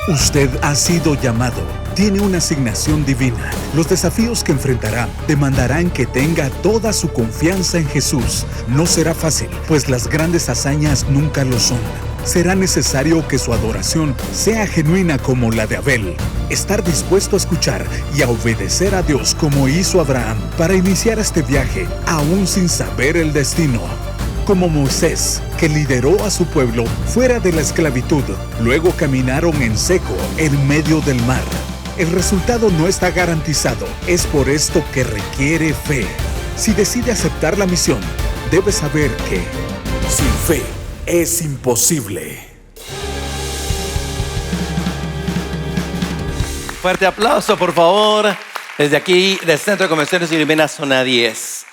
Usted ha sido llamado, tiene una asignación divina. Los desafíos que enfrentará demandarán que tenga toda su confianza en Jesús. No será fácil, pues las grandes hazañas nunca lo son. Será necesario que su adoración sea genuina como la de Abel. Estar dispuesto a escuchar y a obedecer a Dios como hizo Abraham para iniciar este viaje, aún sin saber el destino. Como Moisés, que lideró a su pueblo fuera de la esclavitud. Luego caminaron en seco en medio del mar. El resultado no está garantizado. Es por esto que requiere fe. Si decide aceptar la misión, debe saber que sin fe es imposible. Fuerte aplauso, por favor. Desde aquí, del Centro de Convenciones y Irimena, zona 10.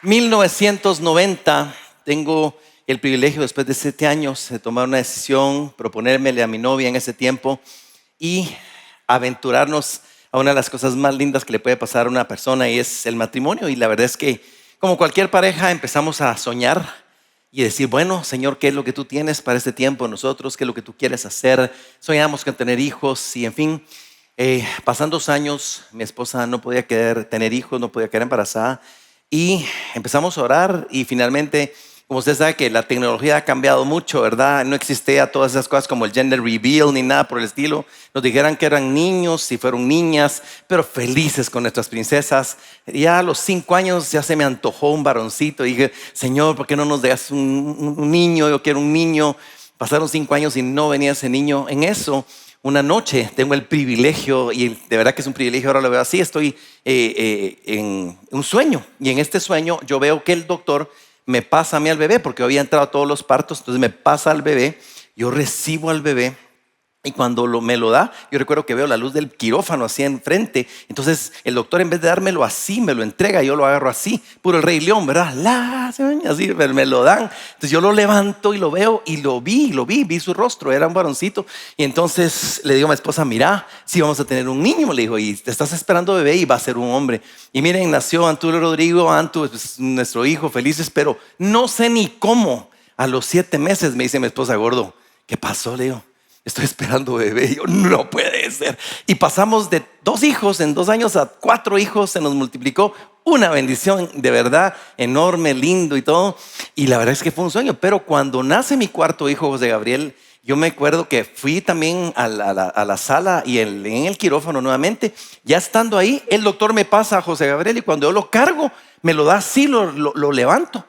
1990. Tengo el privilegio, después de 7 años, de tomar una decisión, proponérmele a mi novia en ese tiempo y aventurarnos a una de las cosas más lindas que le puede pasar a una persona, y es el matrimonio. Y la verdad es que, como cualquier pareja, empezamos a soñar y decir, bueno, Señor, ¿qué es lo que tú tienes para este tiempo nosotros? ¿Qué es lo que tú quieres hacer? Soñamos con tener hijos y, en fin, pasan 2 años, mi esposa no podía tener hijos, no podía quedar embarazada, y empezamos a orar y finalmente, como usted sabe que la tecnología ha cambiado mucho, ¿verdad? No existía todas esas cosas como el gender reveal ni nada por el estilo. Nos dijeran que eran niños y fueron niñas, pero felices con nuestras princesas. Ya a los 5 años ya se me antojó un varoncito y dije, Señor, ¿por qué no nos dejas un niño? Yo quiero un niño. Pasaron 5 años y no venía ese niño. En eso, una noche tengo el privilegio, y de verdad que es un privilegio, ahora lo veo así, estoy en un sueño, y en este sueño yo veo que el doctor me pasa a mí al bebé, porque yo había entrado a todos los partos. Entonces me pasa al bebé, yo recibo al bebé, y cuando me lo da, yo recuerdo que veo la luz del quirófano así enfrente. Entonces el doctor, en vez de dármelo así, me lo entrega, yo lo agarro así, puro el Rey León, ¿verdad? Así me lo dan. Entonces yo lo levanto y lo veo, y vi su rostro, era un varoncito. Y entonces le digo a mi esposa, mira, sí vamos a tener un niño, le digo, y te estás esperando bebé y va a ser un hombre. Y miren, nació Antulio Rodrigo, Antu, pues, nuestro hijo, felices, pero no sé ni cómo. A los 7 meses me dice mi esposa, gordo, ¿qué pasó? Le digo, estoy esperando bebé. Y yo, no puede ser. Y pasamos de 2 hijos en 2 años a 4 hijos. Se nos multiplicó. Una bendición de verdad enorme, lindo y todo. Y la verdad es que fue un sueño. Pero cuando nace mi 4 hijo, José Gabriel, yo me acuerdo que fui también a la sala y en el quirófano nuevamente. Ya estando ahí, el doctor me pasa a José Gabriel, y cuando yo lo cargo, me lo da así, lo levanto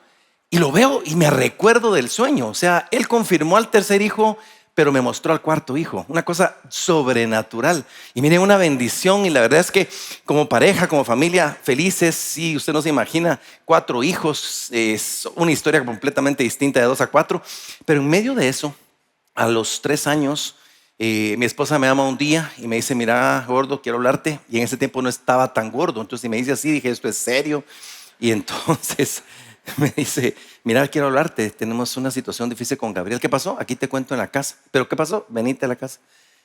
y lo veo y me recuerdo del sueño. O sea, él confirmó al tercer hijo, pero me mostró al 4 hijo, una cosa sobrenatural. Y miren, una bendición. Y la verdad es que como pareja, como familia, felices. Sí, usted no se imagina, 4 hijos, es una historia completamente distinta de 2 a 4. Pero en medio de eso, a los 3 años, mi esposa me llama un día y me dice, mira, gordo, quiero hablarte. Y en ese tiempo no estaba tan gordo, entonces si me dice así, dije, esto es serio. Y entonces me dice, mira, quiero hablarte, tenemos una situación difícil con Gabriel. ¿Qué pasó? Aquí te cuento en la casa. ¿Pero qué pasó? Venite a la casa.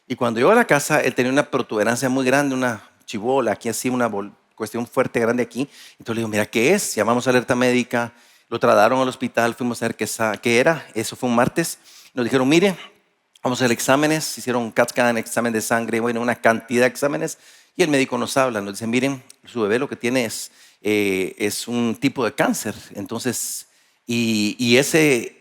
Y cuando llegó a la casa, él tenía una protuberancia muy grande, una chibola, aquí así, una cuestión fuerte, grande aquí. Entonces le digo, mira, ¿qué es? Llamamos a alerta médica, lo trasladaron al hospital, fuimos a ver qué era. Eso fue un martes. Nos dijeron, mire, vamos a hacer exámenes. Hicieron un CAT scan, examen de sangre, bueno, una cantidad de exámenes. Y el médico nos habla, nos dice, miren, su bebé lo que tiene es un tipo de cáncer. Entonces, y ese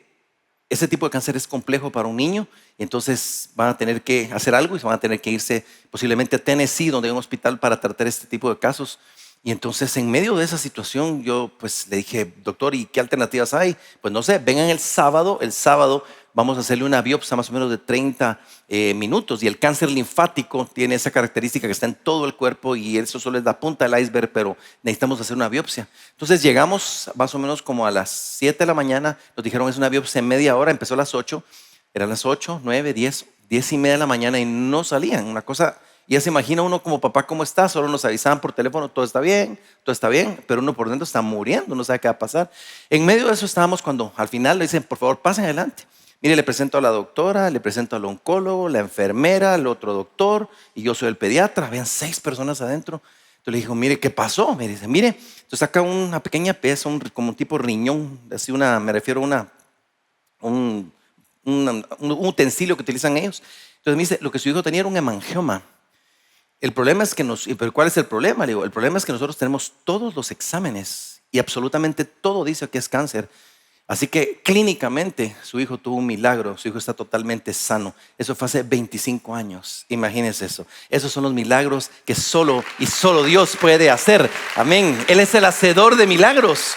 tipo de cáncer es complejo para un niño. Entonces van a tener que hacer algo y van a tener que irse posiblemente a Tennessee, donde hay un hospital para tratar este tipo de casos. Y entonces, en medio de esa situación, yo pues le dije, doctor, ¿y qué alternativas hay? Pues no sé, vengan el sábado vamos a hacerle una biopsia más o menos de 30 minutos. Y el cáncer linfático tiene esa característica que está en todo el cuerpo, y eso solo es la punta del iceberg, pero necesitamos hacer una biopsia. Entonces llegamos más o menos como a las 7 de la mañana, nos dijeron es una biopsia en media hora, empezó a las 8, eran las 8, 9, 10, 10 y media de la mañana y no salían, una cosa. Ya se imagina uno como papá cómo está, solo nos avisaban por teléfono, todo está bien, pero uno por dentro está muriendo, no sabe qué va a pasar. En medio de eso estábamos cuando al final le dicen, por favor, pasen adelante. Mire, le presento a la doctora, le presento al oncólogo, la enfermera, el otro doctor, y yo soy el pediatra. Habían 6 personas adentro. Entonces le dijo, mire, ¿qué pasó? Me dice, mire, entonces saca una pequeña pieza, como un tipo riñón, así me refiero a un utensilio que utilizan ellos. Entonces me dice, lo que su hijo tenía era un hemangioma. El problema es que ¿pero cuál es el problema? Le digo, el problema es que nosotros tenemos todos los exámenes y absolutamente todo dice que es cáncer. Así que clínicamente su hijo tuvo un milagro, su hijo está totalmente sano. Eso fue hace 25 años, imagínense eso. Esos son los milagros que solo Dios puede hacer. Amén. Él es el hacedor de milagros.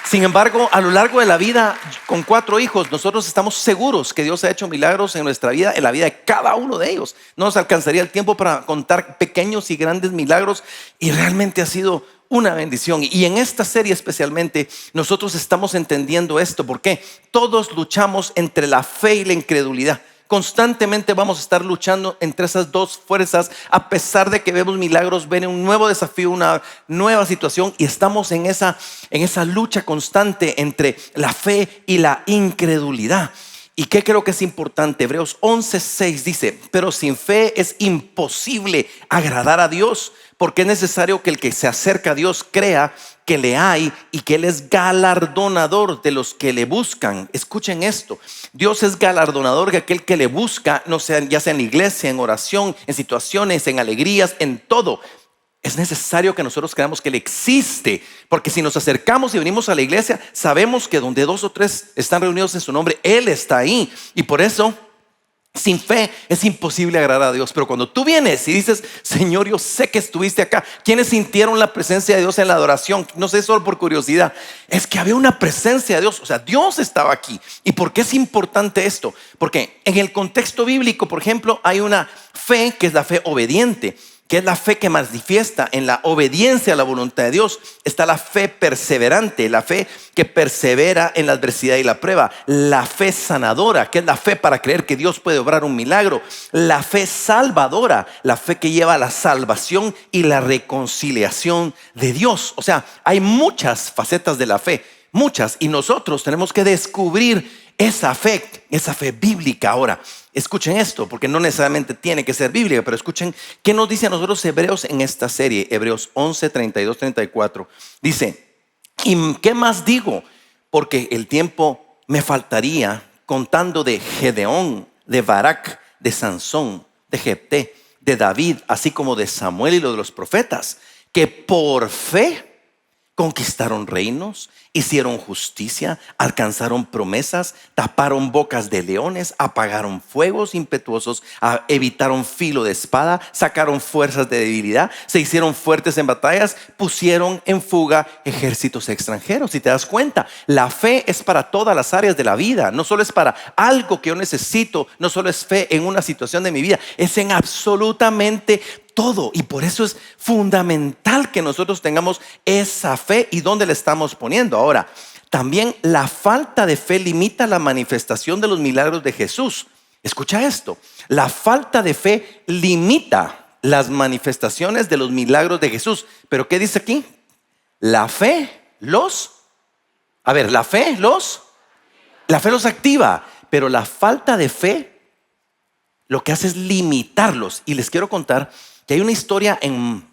Sin embargo, a lo largo de la vida, con 4 hijos, nosotros estamos seguros que Dios ha hecho milagros en nuestra vida, en la vida de cada uno de ellos. No nos alcanzaría el tiempo para contar pequeños y grandes milagros, y realmente ha sido una bendición. Y en esta serie especialmente nosotros estamos entendiendo esto. ¿Por qué? Todos luchamos entre la fe y la incredulidad. Constantemente vamos a estar luchando entre esas dos fuerzas. A pesar de que vemos milagros, viene un nuevo desafío, una nueva situación, y estamos en esa lucha constante entre la fe y la incredulidad. ¿Y qué creo que es importante? Hebreos 11:6 dice: pero sin fe es imposible agradar a Dios, porque es necesario que el que se acerca a Dios crea que le hay y que Él es galardonador de los que le buscan. Escuchen esto: Dios es galardonador de aquel que le busca, ya sea en la iglesia, en oración, en situaciones, en alegrías, en todo. Es necesario que nosotros creamos que Él existe, porque si nos acercamos y venimos a la iglesia, sabemos que donde 2 o 3 están reunidos en su nombre, Él está ahí. Y por eso, sin fe es imposible agradar a Dios. Pero cuando tú vienes y dices: Señor, yo sé que estuviste acá. ¿Quiénes sintieron la presencia de Dios en la adoración? No sé, solo por curiosidad. Es que había una presencia de Dios. O sea, Dios estaba aquí. ¿Y por qué es importante esto? Porque en el contexto bíblico, por ejemplo, hay una fe que es la fe obediente, que es la fe que manifiesta en la obediencia a la voluntad de Dios. Está la fe perseverante, la fe que persevera en la adversidad y la prueba. La fe sanadora, que es la fe para creer que Dios puede obrar un milagro. La fe salvadora, la fe que lleva a la salvación y la reconciliación de Dios. O sea, hay muchas facetas de la fe, muchas, y nosotros tenemos que descubrir esa fe bíblica. Ahora, escuchen esto, porque no necesariamente tiene que ser bíblica, pero escuchen qué nos dice a nosotros Hebreos en esta serie. Hebreos 11, 32, 34 dice: ¿y qué más digo? Porque el tiempo me faltaría contando de Gedeón, de Barak, de Sansón, de Jefté, de David, así como de Samuel y los profetas, que por fe conquistaron reinos, hicieron justicia, alcanzaron promesas, taparon bocas de leones, apagaron fuegos impetuosos, evitaron filo de espada, sacaron fuerzas de debilidad, se hicieron fuertes en batallas, pusieron en fuga ejércitos extranjeros. Si te das cuenta, la fe es para todas las áreas de la vida. No solo es para algo que yo necesito, no solo es fe en una situación de mi vida, es en absolutamente todo. Y por eso es fundamental que nosotros tengamos esa fe. ¿Y dónde la estamos poniendo? Ahora, también la falta de fe limita la manifestación de los milagros de Jesús. Escucha esto: la falta de fe limita las manifestaciones de los milagros de Jesús. ¿Pero qué dice aquí? La fe los activa, pero la falta de fe lo que hace es limitarlos. Y les quiero contar que hay una historia en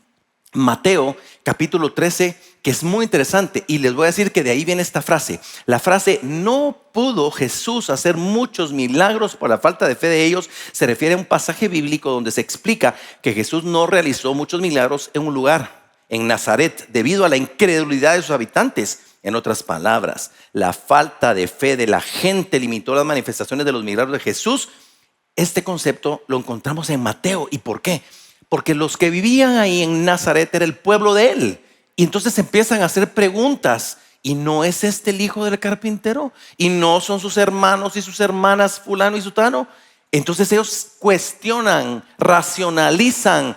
Mateo capítulo 13 que es muy interesante, y les voy a decir que de ahí viene esta frase. La frase "no pudo Jesús hacer muchos milagros por la falta de fe de ellos" se refiere a un pasaje bíblico donde se explica que Jesús no realizó muchos milagros en un lugar, en Nazaret, debido a la incredulidad de sus habitantes. En otras palabras, la falta de fe de la gente limitó las manifestaciones de los milagros de Jesús. Este concepto lo encontramos en Mateo. ¿Y por qué? Porque los que vivían ahí en Nazaret era el pueblo de él. Y entonces empiezan a hacer preguntas: ¿y no es este el hijo del carpintero? ¿Y no son sus hermanos y sus hermanas fulano y sutano? Entonces ellos cuestionan, racionalizan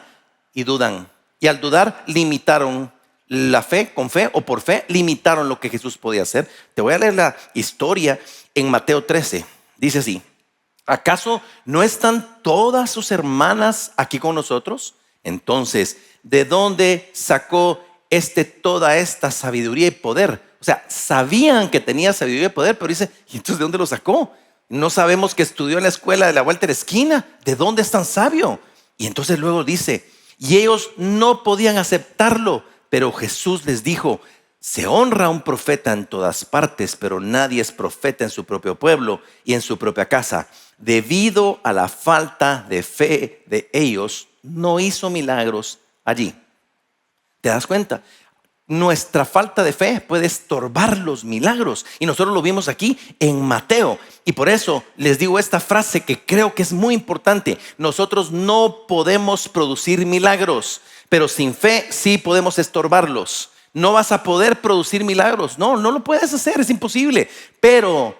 y dudan. Y al dudar limitaron la fe, con fe o por fe, limitaron lo que Jesús podía hacer. Te voy a leer la historia en Mateo 13. Dice así: ¿acaso no están todas sus hermanas aquí con nosotros? Entonces, ¿de dónde sacó toda esta sabiduría y poder? O sea, sabían que tenía sabiduría y poder, pero dice: ¿y entonces de dónde lo sacó? No sabemos que estudió en la escuela de la vuelta de la esquina. ¿De dónde es tan sabio? Y entonces luego dice: y ellos no podían aceptarlo, pero Jesús les dijo: Se honra a un profeta en todas partes, pero nadie es profeta en su propio pueblo y en su propia casa. Debido a la falta de fe de ellos, no hizo milagros allí. ¿Te das cuenta? Nuestra falta de fe puede estorbar los milagros. Y nosotros lo vimos aquí en Mateo. Y por eso les digo esta frase que creo que es muy importante. Nosotros no podemos producir milagros, pero sin fe sí podemos estorbarlos. No vas a poder producir milagros. No lo puedes hacer, es imposible. Pero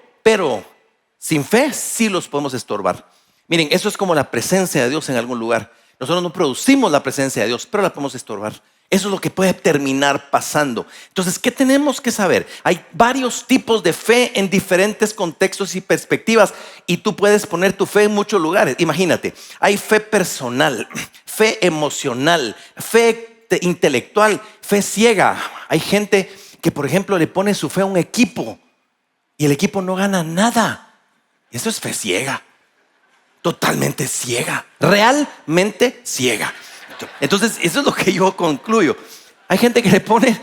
sin fe sí los podemos estorbar. Miren, eso es como la presencia de Dios en algún lugar. Nosotros no producimos la presencia de Dios, pero la podemos estorbar. Eso es lo que puede terminar pasando. Entonces, ¿qué tenemos que saber? Hay varios tipos de fe en diferentes contextos y perspectivas, y tú puedes poner tu fe en muchos lugares. Imagínate, hay fe personal, fe emocional, fe intelectual, fe ciega. Hay gente que, por ejemplo, le pone su fe a un equipo y el equipo no gana nada. Eso es fe ciega, totalmente ciega, realmente ciega. Entonces, eso es lo que yo concluyo. Hay gente que le pone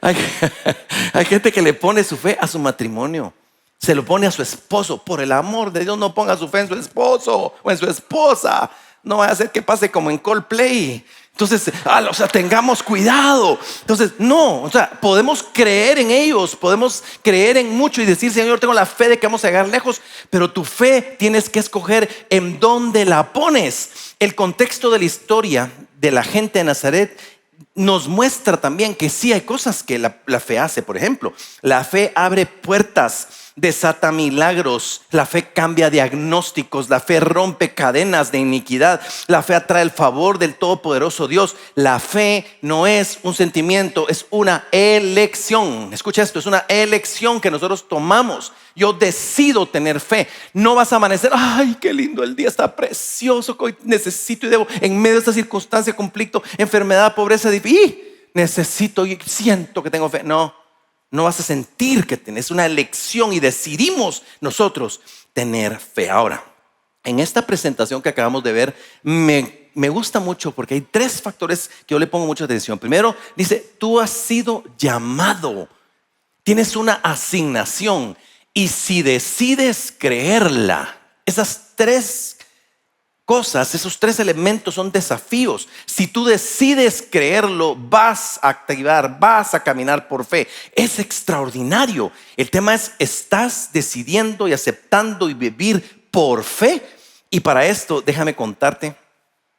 hay gente que le pone su fe a su matrimonio, se lo pone a su esposo. Por el amor de Dios, no ponga su fe en su esposo o en su esposa. No vaya a ser que pase como en Coldplay. Entonces, tengamos cuidado. Entonces, podemos creer en ellos, podemos creer en mucho y decir: Señor, tengo la fe de que vamos a llegar lejos. Pero tu fe tienes que escoger en dónde la pones. El contexto de la historia de la gente de Nazaret nos muestra también que sí hay cosas que la fe hace. Por ejemplo, la fe abre puertas, desata milagros, la fe cambia diagnósticos, la fe rompe cadenas de iniquidad, la fe atrae el favor del todopoderoso Dios. La fe no es un sentimiento, es una elección. Escucha esto, es una elección que nosotros tomamos. Yo decido tener fe. No vas a amanecer: ay, qué lindo el día, está precioso, que hoy necesito y debo, en medio de esta circunstancia, conflicto, enfermedad, pobreza, necesito y siento que tengo fe. No vas a sentir que tenés una elección, y decidimos nosotros tener fe. Ahora, en esta presentación que acabamos de ver, me gusta mucho porque hay 3 factores que yo le pongo mucha atención. Primero, dice: tú has sido llamado, tienes una asignación, y si decides creerla, esas 3 cosas, esos 3 elementos son desafíos. Si tú decides creerlo, vas a activar, vas a caminar por fe. Es extraordinario. El tema es: ¿estás decidiendo y aceptando y vivir por fe? Y para esto, déjame contarte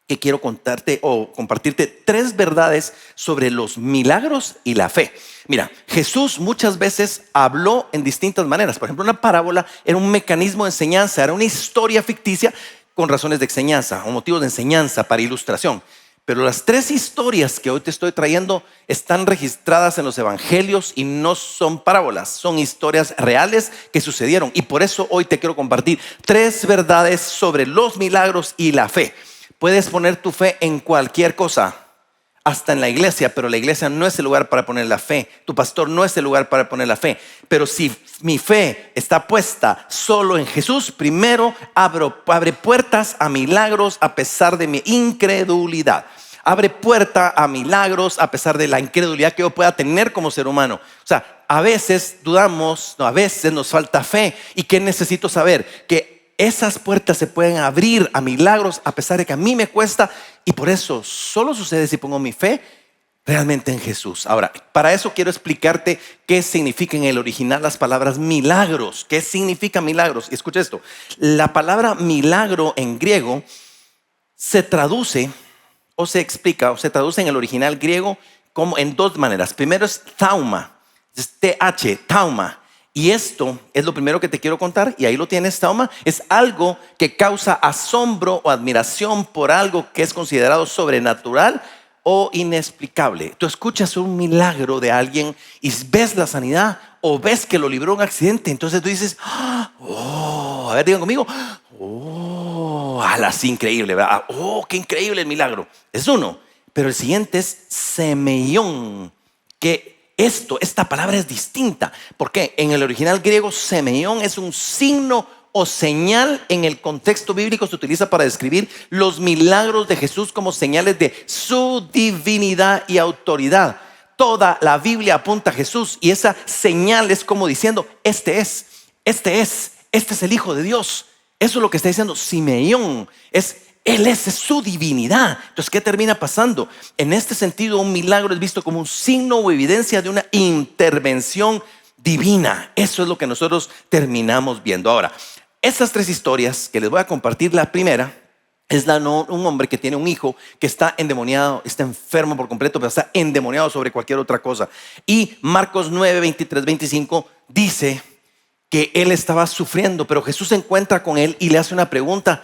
que quiero contarte o compartirte 3 verdades sobre los milagros y la fe. Mira, Jesús muchas veces habló en distintas maneras. Por ejemplo, una parábola era un mecanismo de enseñanza, era una historia ficticia con razones de enseñanza o motivos de enseñanza para ilustración. Pero las 3 historias que hoy te estoy trayendo están registradas en los evangelios y no son parábolas, son historias reales que sucedieron. Y por eso hoy te quiero compartir 3 verdades sobre los milagros y la fe. Puedes poner tu fe en cualquier cosa, hasta en la iglesia, pero la iglesia no es el lugar para poner la fe. Tu pastor no es el lugar para poner la fe. Pero si mi fe está puesta solo en Jesús, primero abre puertas a milagros a pesar de mi incredulidad. Abre puerta a milagros a pesar de la incredulidad que yo pueda tener como ser humano. O sea, a veces dudamos, a veces nos falta fe. ¿Y qué necesito saber? Que esas puertas se pueden abrir a milagros a pesar de que a mí me cuesta, y por eso solo sucede si pongo mi fe realmente en Jesús. Ahora, para eso quiero explicarte qué significa en el original las palabras milagros. ¿Qué significa milagros? Y escucha esto: la palabra milagro en griego se traduce o se explica o se traduce en el original griego como en 2 maneras. Primero es thauma, es TH, thauma. Y esto es lo primero que te quiero contar, y ahí lo tienes. Thauma es algo que causa asombro o admiración por algo que es considerado sobrenatural o inexplicable. Tú escuchas un milagro de alguien y ves la sanidad, o ves que lo libró de un accidente. Entonces tú dices: oh, a ver, digan conmigo: oh, así increíble, ¿verdad? Oh, qué increíble el milagro. Es uno. Pero el siguiente es semeión, que esta palabra es distinta. ¿Por qué? En el original griego, semeión es un signo o señal. En el contexto bíblico se utiliza para describir los milagros de Jesús como señales de su divinidad y autoridad. Toda la Biblia apunta a Jesús, y esa señal es como diciendo: este es el Hijo de Dios. Eso es lo que está diciendo Simeón. Él es su divinidad. Entonces, ¿qué termina pasando? En este sentido, un milagro es visto como un signo o evidencia de una intervención divina. Eso es lo que nosotros terminamos viendo. Ahora, estas tres historias que les voy a compartir, la primera es un hombre que tiene un hijo que está endemoniado, está enfermo por completo, pero está endemoniado sobre cualquier otra cosa. Y Marcos 9, 23, 25 dice que él estaba sufriendo, pero Jesús se encuentra con él y le hace una pregunta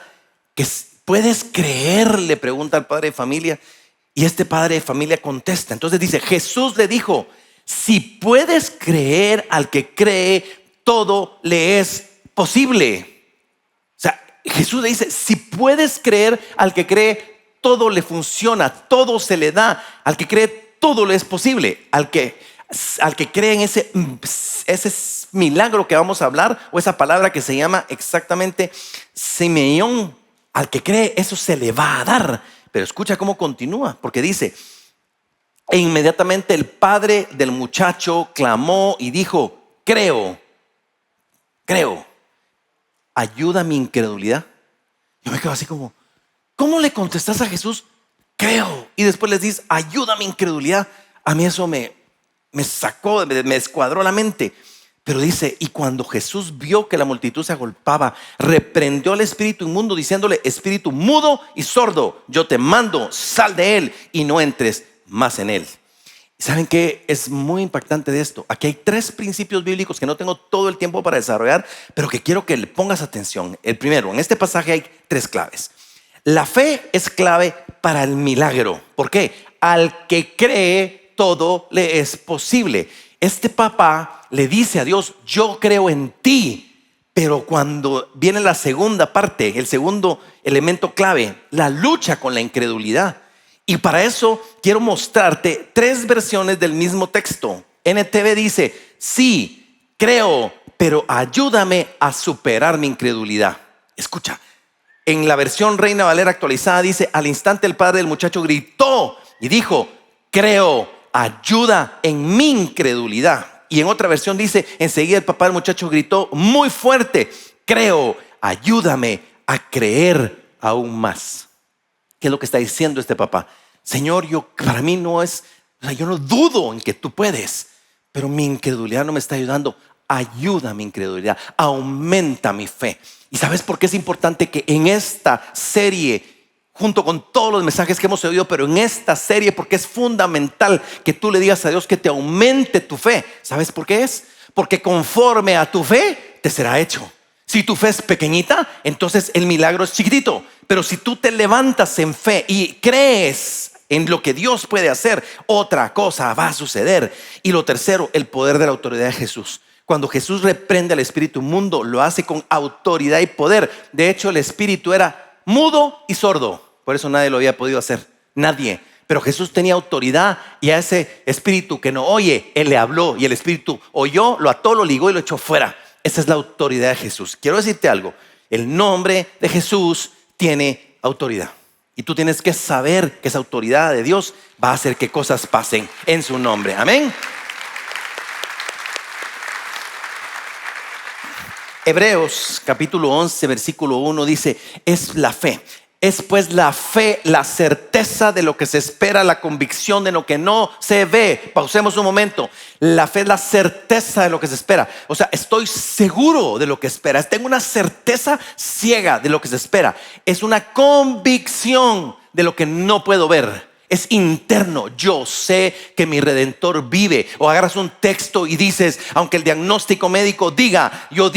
que ¿puedes creer?, le pregunta al padre de familia. Y este padre de familia contesta. Entonces dice: Jesús le dijo: si puedes creer, al que cree, todo le es posible. O sea, Jesús le dice: si puedes creer, al que cree, todo le funciona, todo se le da. Al que cree, todo le es posible. Al que cree en ese milagro que vamos a hablar, o esa palabra que se llama exactamente Simeón, al que cree, eso se le va a dar. Pero escucha cómo continúa, porque dice: e inmediatamente el padre del muchacho clamó y dijo: creo, ayuda mi incredulidad. Yo me quedo así como: ¿cómo le contestas a Jesús? Creo. Y después les dices: ayuda mi incredulidad. A mí eso me sacó, me escuadró la mente. Pero dice: y cuando Jesús vio que la multitud se agolpaba, reprendió al espíritu inmundo, diciéndole: espíritu mudo y sordo, yo te mando, sal de él y no entres más en él. ¿Saben qué es muy impactante de esto? Aquí hay tres principios bíblicos que no tengo todo el tiempo para desarrollar, pero que quiero que le pongas atención. El primero, en este pasaje hay tres claves. La fe es clave para el milagro. ¿Por qué? Al que cree, todo le es posible. Este papá le dice a Dios: yo creo en ti. Pero cuando viene la segunda parte, el segundo elemento clave, la lucha con la incredulidad. Y para eso quiero mostrarte tres versiones del mismo texto. NTV dice: sí, creo, pero ayúdame a superar mi incredulidad. Escucha, en la versión Reina Valera actualizada dice: al instante el padre del muchacho gritó y dijo: creo, ayuda en mi incredulidad. Y en otra versión dice: enseguida el papá del muchacho gritó muy fuerte: creo, ayúdame a creer aún más. ¿Qué es lo que está diciendo este papá? Señor, para mí no es, yo no dudo en que tú puedes, pero mi incredulidad no me está ayudando. Ayuda mi incredulidad, aumenta mi fe. ¿Y sabes por qué es importante que en esta serie, junto con todos los mensajes que hemos oído, pero en esta serie, porque es fundamental que tú le digas a Dios que te aumente tu fe? ¿Sabes por qué es? Porque conforme a tu fe te será hecho. Si tu fe es pequeñita, entonces el milagro es chiquitito. Pero si tú te levantas en fe y crees en lo que Dios puede hacer, otra cosa va a suceder. Y lo tercero, el poder de la autoridad de Jesús. Cuando Jesús reprende al espíritu inmundo, lo hace con autoridad y poder. De hecho, el espíritu era mudo y sordo. Por eso nadie lo había podido hacer. Nadie. Pero Jesús tenía autoridad, y a ese espíritu que no oye, Él le habló, y el espíritu oyó, lo ató, lo ligó y lo echó fuera. Esa es la autoridad de Jesús. Quiero decirte algo: el nombre de Jesús tiene autoridad, y tú tienes que saber que esa autoridad de Dios va a hacer que cosas pasen en su nombre. Amén. Hebreos capítulo 11 versículo 1 dice: es la fe. Es pues la fe, la certeza de lo que se espera, la convicción de lo que no se ve. Pausemos un momento. La fe es la certeza de lo que se espera. O sea, estoy seguro de lo que espera. Tengo una certeza ciega de lo que se espera. Es una convicción de lo que no puedo ver. Es interno. Yo sé que mi Redentor vive. O agarras un texto y dices: aunque el diagnóstico médico diga, yo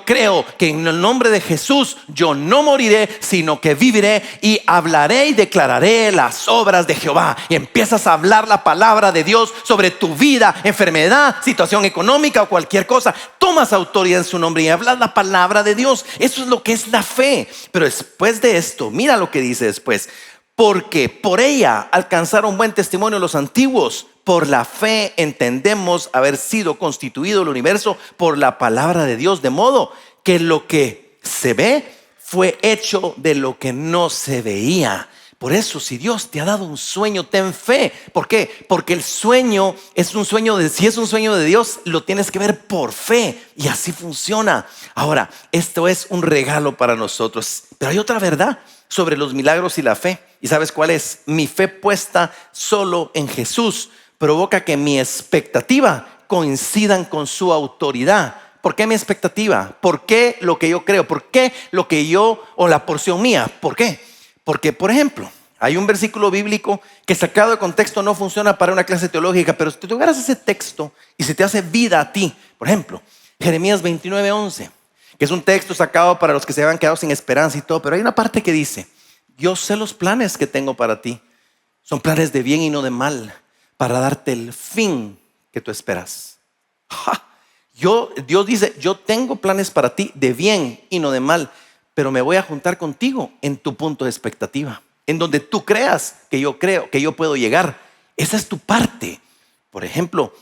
creo que en el nombre de Jesús yo no moriré, sino que viviré, y hablaré y declararé las obras de Jehová. Y empiezas a hablar la palabra de Dios sobre tu vida, enfermedad, situación económica o cualquier cosa. Tomas autoridad en su nombre y hablas la palabra de Dios. Eso es lo que es la fe. Pero después de esto, mira lo que dice después: porque por ella alcanzaron buen testimonio los antiguos. Por la fe entendemos haber sido constituido el universo por la palabra de Dios, de modo que lo que se ve fue hecho de lo que no se veía. Por eso, si Dios te ha dado un sueño, ten fe. ¿Por qué? Porque el sueño es un sueño si es un sueño de Dios, lo tienes que ver por fe. Y así funciona. Ahora, esto es un regalo para nosotros. Pero hay otra verdad sobre los milagros y la fe. ¿Y sabes cuál es? Mi fe puesta solo en Jesús provoca que mi expectativa coincidan con su autoridad. ¿Por qué mi expectativa? ¿Por qué lo que yo creo? ¿Por qué lo que yo o la porción mía? ¿Por qué? Porque, por ejemplo, hay un versículo bíblico que sacado de contexto no funciona para una clase teológica, pero si tú agarras ese texto y se te hace vida a ti, por ejemplo, Jeremías 29:11, que es un texto sacado para los que se habían quedado sin esperanza y todo, pero hay una parte que dice: yo sé los planes que tengo para ti, son planes de bien y no de mal, para darte el fin que tú esperas. Dios dice: yo tengo planes para ti de bien y no de mal, pero me voy a juntar contigo en tu punto de expectativa, en donde tú creas que yo creo que yo puedo llegar. Esa es tu parte. Por ejemplo,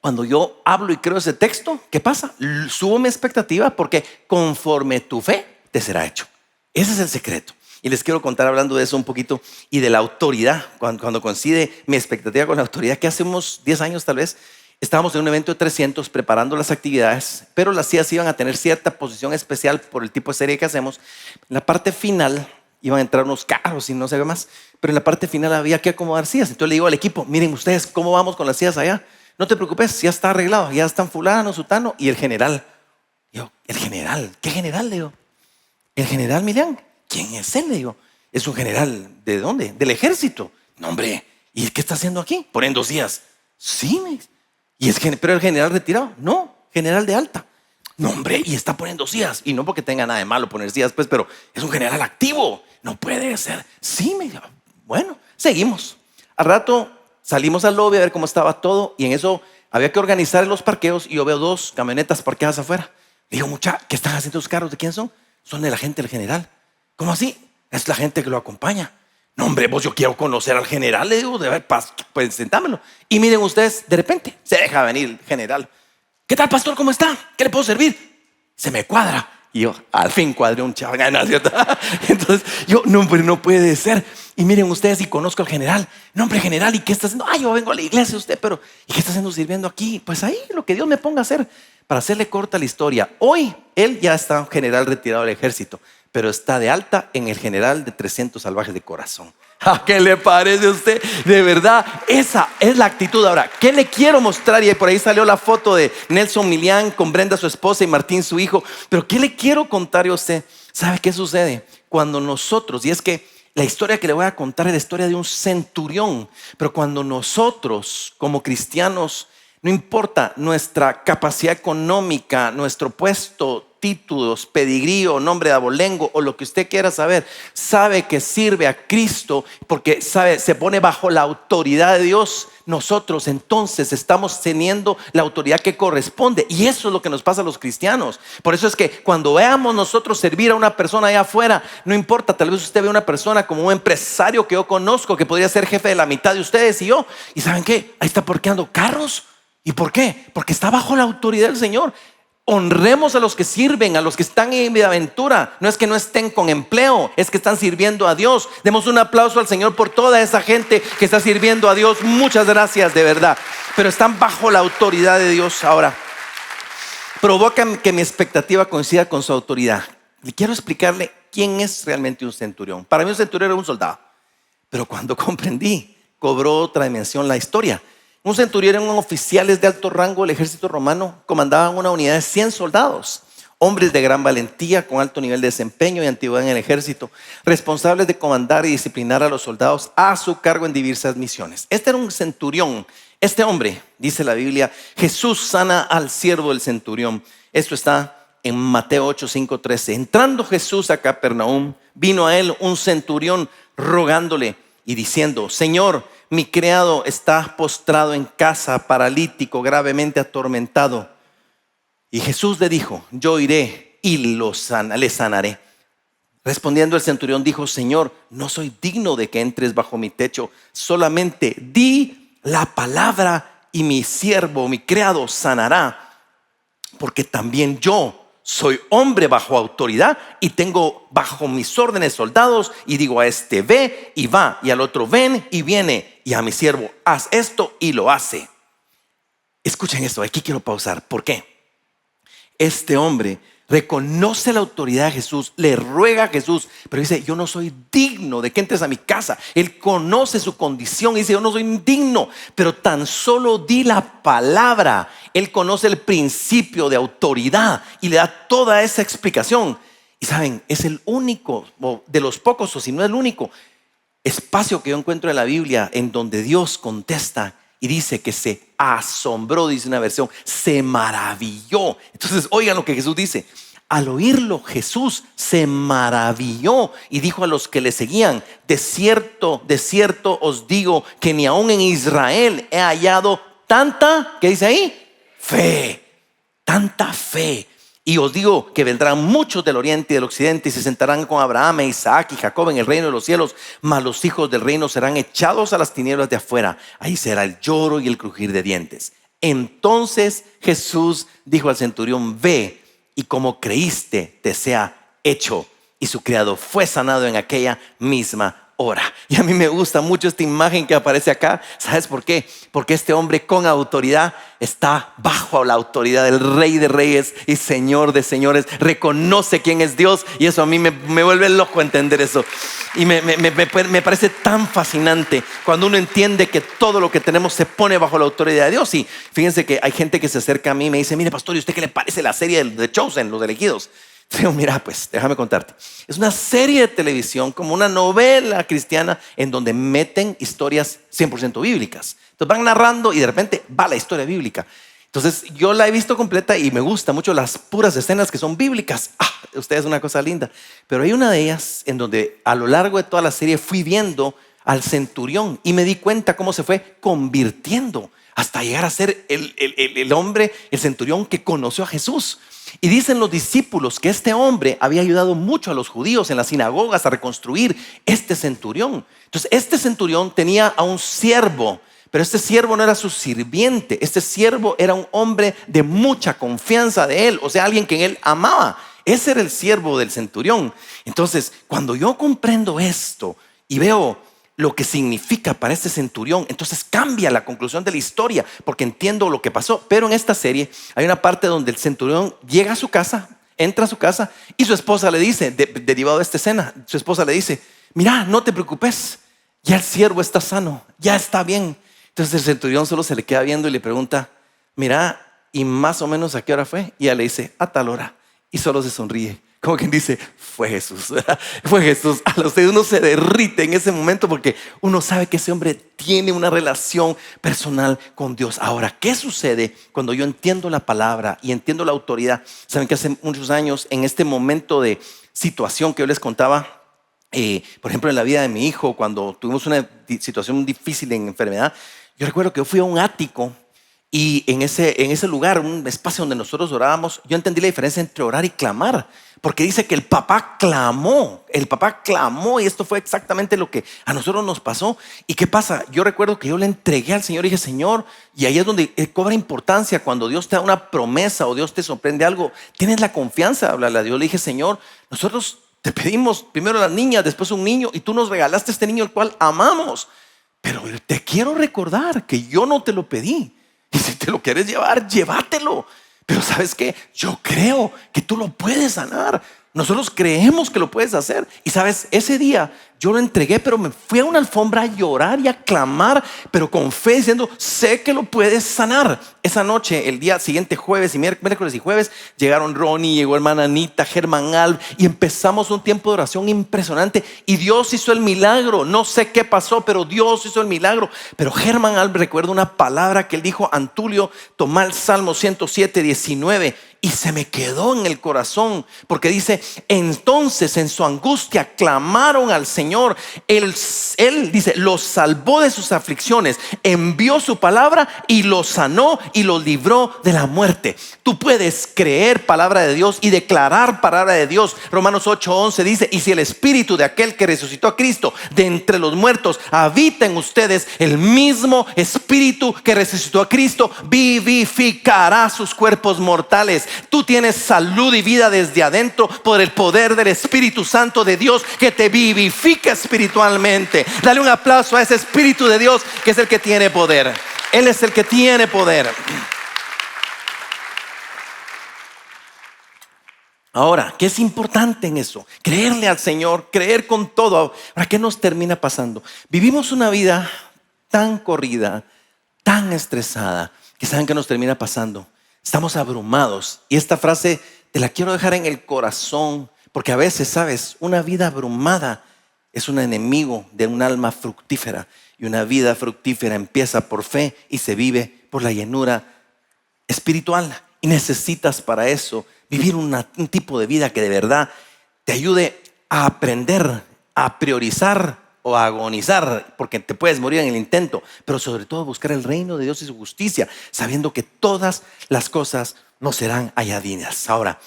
cuando yo hablo y creo ese texto, ¿qué pasa? Subo mi expectativa, porque conforme tu fe te será hecho. Ese es el secreto. Y les quiero contar, hablando de eso un poquito, y de la autoridad, cuando coincide mi expectativa con la autoridad, que hace unos 10 años tal vez, estábamos en un evento de 300 preparando las actividades, pero las sillas iban a tener cierta posición especial por el tipo de serie que hacemos. En la parte final iban a entrar unos carros y no sé qué más, pero en la parte final había que acomodar sillas. Entonces le digo al equipo: miren ustedes cómo vamos con las sillas allá. No te preocupes, ya está arreglado, ya están fulano, sutano y el general. Yo: ¿el general? ¿Qué general? Le digo: el general Milián. ¿Quién es él? Le digo: es un general. ¿De dónde? Del ejército. No, hombre, ¿y qué está haciendo aquí? Poniendo sillas. Sí, me dice. ¿Pero el general retirado? No, general de alta. No, hombre, y está poniendo sillas. Y no porque tenga nada de malo poner sillas, pues, pero es un general activo. No puede ser. Sí, me dijo. Bueno, seguimos. Al rato salimos al lobby a ver cómo estaba todo, y en eso había que organizar los parqueos, y yo veo 2 camionetas parqueadas afuera. Digo: mucha, ¿qué están haciendo los carros? ¿De quién son? Son de la gente del general. ¿Cómo así? Es la gente que lo acompaña. No, hombre, yo quiero conocer al general. Le digo: pues sentámelo. Y miren ustedes, de repente se deja venir el general. ¿Qué tal, pastor? ¿Cómo está? ¿Qué le puedo servir? Se me cuadra. Y yo al fin cuadré un chaval, ¿no es cierto? Entonces yo: no, hombre, no puede ser. Y miren ustedes, y conozco al general. No, hombre, general, ¿y qué está haciendo? Yo vengo a la iglesia, usted, pero ¿y qué está haciendo sirviendo aquí? Pues ahí, lo que Dios me ponga a hacer. Para hacerle corta la historia, hoy él ya está un general retirado del ejército, pero está de alta en el general de 300 salvajes de corazón. ¿Qué le parece a usted? De verdad, esa es la actitud. Ahora, ¿qué le quiero mostrar? Y por ahí salió la foto de Nelson Milián con Brenda, su esposa, y Martín, su hijo. Pero ¿qué le quiero contar a usted? ¿Sabe qué sucede? Cuando nosotros, y es que la historia que le voy a contar es la historia de un centurión, pero cuando nosotros como cristianos, no importa nuestra capacidad económica, nuestro puesto, títulos, pedigrí o nombre de abolengo o lo que usted quiera saber, sabe que sirve a Cristo porque sabe, se pone bajo la autoridad de Dios, nosotros entonces estamos teniendo la autoridad que corresponde. Y eso es lo que nos pasa a los cristianos. Por eso es que cuando veamos nosotros servir a una persona allá afuera, no importa, tal vez usted ve a una persona como un empresario que yo conozco, que podría ser jefe de la mitad de ustedes y yo, y ¿saben qué? Ahí está parqueando carros. ¿Y por qué? Porque está bajo la autoridad del Señor. Honremos a los que sirven, a los que están en Bienaventura. No es que no estén con empleo, es que están sirviendo a Dios. Demos un aplauso al Señor por toda esa gente que está sirviendo a Dios. Muchas gracias, de verdad. Pero están bajo la autoridad de Dios. Ahora, provocan que mi expectativa coincida con su autoridad. Y quiero explicarle quién es realmente un centurión. Para mí un centurión era un soldado, pero cuando comprendí, cobró otra dimensión la historia. Un centurión eran oficiales de alto rango del ejército romano, comandaban una unidad de 100 soldados, hombres de gran valentía, con alto nivel de desempeño y antigüedad en el ejército, responsables de comandar y disciplinar a los soldados a su cargo en diversas misiones. Este era un centurión. Este hombre, dice la Biblia, Jesús sana al siervo del centurión. Esto está en Mateo 8, 5, 13. Entrando Jesús a Capernaum, vino a él un centurión rogándole y diciendo: Señor, mi criado está postrado en casa, paralítico, gravemente atormentado. Y Jesús le dijo: yo iré y le sanaré. Respondiendo el centurión dijo: Señor, no soy digno de que entres bajo mi techo, solamente di la palabra y mi siervo, mi criado, sanará, porque también yo soy hombre bajo autoridad y tengo bajo mis órdenes soldados y digo a este ve y va y al otro ven y viene y a mi siervo haz esto y lo hace. Escuchen esto, aquí quiero pausar. ¿Por qué? Este hombre reconoce la autoridad de Jesús, le ruega a Jesús, pero dice: yo no soy digno de que entres a mi casa. Él conoce su condición y dice: yo no soy digno, pero tan solo di la palabra. Él conoce el principio de autoridad y le da toda esa explicación. Y saben, es el único, o de los pocos, o si no el único espacio que yo encuentro en la Biblia en donde Dios contesta y dice que se asombró, dice una versión, se maravilló. Entonces oigan lo que Jesús dice: al oírlo Jesús se maravilló y dijo a los que le seguían: de cierto os digo que ni aún en Israel he hallado tanta, ¿qué dice ahí? Fe, tanta fe. Y os digo que vendrán muchos del oriente y del occidente y se sentarán con Abraham, Isaac y Jacob en el reino de los cielos, mas los hijos del reino serán echados a las tinieblas de afuera. Ahí será el lloro y el crujir de dientes. Entonces Jesús dijo al centurión: ve, y como creíste te sea hecho. Y su criado fue sanado en aquella misma hora. Y a mí me gusta mucho esta imagen que aparece acá. ¿Sabes por qué? Porque este hombre con autoridad está bajo la autoridad del Rey de Reyes y Señor de Señores. Reconoce quién es Dios, y eso a mí me vuelve loco entender eso. Y me parece tan fascinante cuando uno entiende que todo lo que tenemos se pone bajo la autoridad de Dios. Y fíjense que hay gente que se acerca a mí y me dice: mire, pastor, ¿y usted qué le parece la serie de Chosen, los elegidos? Digo: mira, pues déjame contarte. Es una serie de televisión, como una novela cristiana, en donde meten historias 100% bíblicas. Entonces van narrando y de repente va la historia bíblica. Entonces yo la he visto completa y me gusta mucho las puras escenas que son bíblicas. Ustedes, es una cosa linda. Pero hay una de ellas en donde a lo largo de toda la serie fui viendo al centurión y me di cuenta cómo se fue convirtiendo hasta llegar a ser el hombre, el centurión que conoció a Jesús. Y dicen los discípulos que este hombre había ayudado mucho a los judíos en las sinagogas a reconstruir este centurión. Entonces este centurión tenía a un siervo, pero este siervo no era su sirviente. Este siervo era un hombre de mucha confianza de él, o sea, alguien que él amaba. Ese era el siervo del centurión. Entonces, cuando yo comprendo esto y veo lo que significa para este centurión, entonces cambia la conclusión de la historia, porque entiendo lo que pasó. Pero en esta serie hay una parte donde el centurión llega a su casa, entra a su casa, y su esposa le dice, derivado de esta escena, su esposa le dice: mira, no te preocupes, ya el siervo está sano, ya está bien. Entonces el centurión solo se le queda viendo y le pregunta: mira, ¿y más o menos a qué hora fue? Y ella le dice: a tal hora. Y solo se sonríe, como quien dice: fue Jesús. Fue Jesús. A los que uno se derrite en ese momento, porque uno sabe que ese hombre tiene una relación personal con Dios. Ahora, ¿qué sucede cuando yo entiendo la palabra y entiendo la autoridad? Saben que hace muchos años, en este momento de situación que yo les contaba, por ejemplo en la vida de mi hijo, cuando tuvimos una situación difícil en enfermedad, yo recuerdo que yo fui a un ático. Y en ese lugar, un espacio donde nosotros orábamos, yo entendí la diferencia entre orar y clamar. Porque dice que el papá clamó y esto fue exactamente lo que a nosotros nos pasó. ¿Y qué pasa? Yo recuerdo que yo le entregué al Señor y dije: Señor, y ahí es donde cobra importancia cuando Dios te da una promesa o Dios te sorprende algo. Tienes la confianza de hablarle a Dios. Le dije: Señor, nosotros te pedimos primero a las niñas, después un niño, y tú nos regalaste este niño el cual amamos. Pero te quiero recordar que yo no te lo pedí. Y si te lo quieres llevar, llévatelo. Pero ¿sabes qué? Yo creo que tú lo puedes sanar. Nosotros creemos que lo puedes hacer. Y sabes, ese día yo lo entregué, pero me fui a una alfombra a llorar y a clamar, pero con fe, diciendo: sé que lo puedes sanar. Esa noche, el día siguiente, jueves y miércoles y jueves, llegaron Ronnie, llegó hermana Anita, Germán Alb, y empezamos un tiempo de oración impresionante. Y Dios hizo el milagro. No sé qué pasó, pero Dios hizo el milagro. Pero Germán Alb, recuerdo una palabra que él dijo: Antulio, toma el Salmo 107, 19. Y se me quedó en el corazón, porque dice: entonces en su angustia clamaron al Señor Señor. Él dice, los salvó de sus aflicciones, envió su palabra y los sanó y los libró de la muerte. Tú puedes creer palabra de Dios y declarar palabra de Dios. Romanos 8:11 dice, y si el espíritu de aquel que resucitó a Cristo de entre los muertos habita en ustedes, el mismo espíritu que resucitó a Cristo vivificará sus cuerpos mortales. Tú tienes salud y vida desde adentro por el poder del Espíritu Santo de Dios que te vivifica espiritualmente. Dale un aplauso a ese Espíritu de Dios que es el que tiene poder. Él es el que tiene poder. Ahora, ¿qué es importante en eso? Creerle al Señor, creer con todo. Ahora, ¿qué nos termina pasando? Vivimos una vida tan corrida, tan estresada, que ¿saben qué nos termina pasando? Estamos abrumados. Y esta frase te la quiero dejar en el corazón, porque a veces, ¿sabes? Una vida abrumada es un enemigo de un alma fructífera. Y una vida fructífera empieza por fe y se vive por la llenura espiritual. Y necesitas para eso vivir un tipo de vida que de verdad te ayude a aprender, a priorizar o a agonizar, porque te puedes morir en el intento, pero sobre todo buscar el reino de Dios y su justicia, sabiendo que todas las cosas nos serán añadidas. Ahora,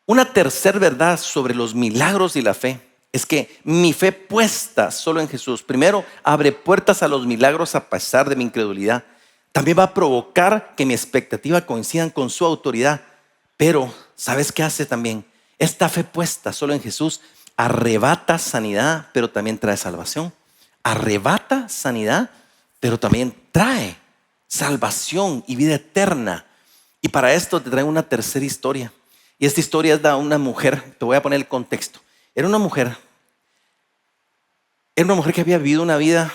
una tercera verdad sobre los milagros y la fe es que mi fe puesta solo en Jesús, primero, abre puertas a los milagros a pesar de mi incredulidad. También va a provocar que mi expectativa coincidan con su autoridad. Pero, ¿sabes qué hace también? Esta fe puesta solo en Jesús arrebata sanidad, pero también trae salvación. Arrebata sanidad, pero también trae salvación y vida eterna. Y para esto te traigo una tercera historia. Y esta historia es de una mujer. Te voy a poner el contexto. Era una mujer que había vivido una vida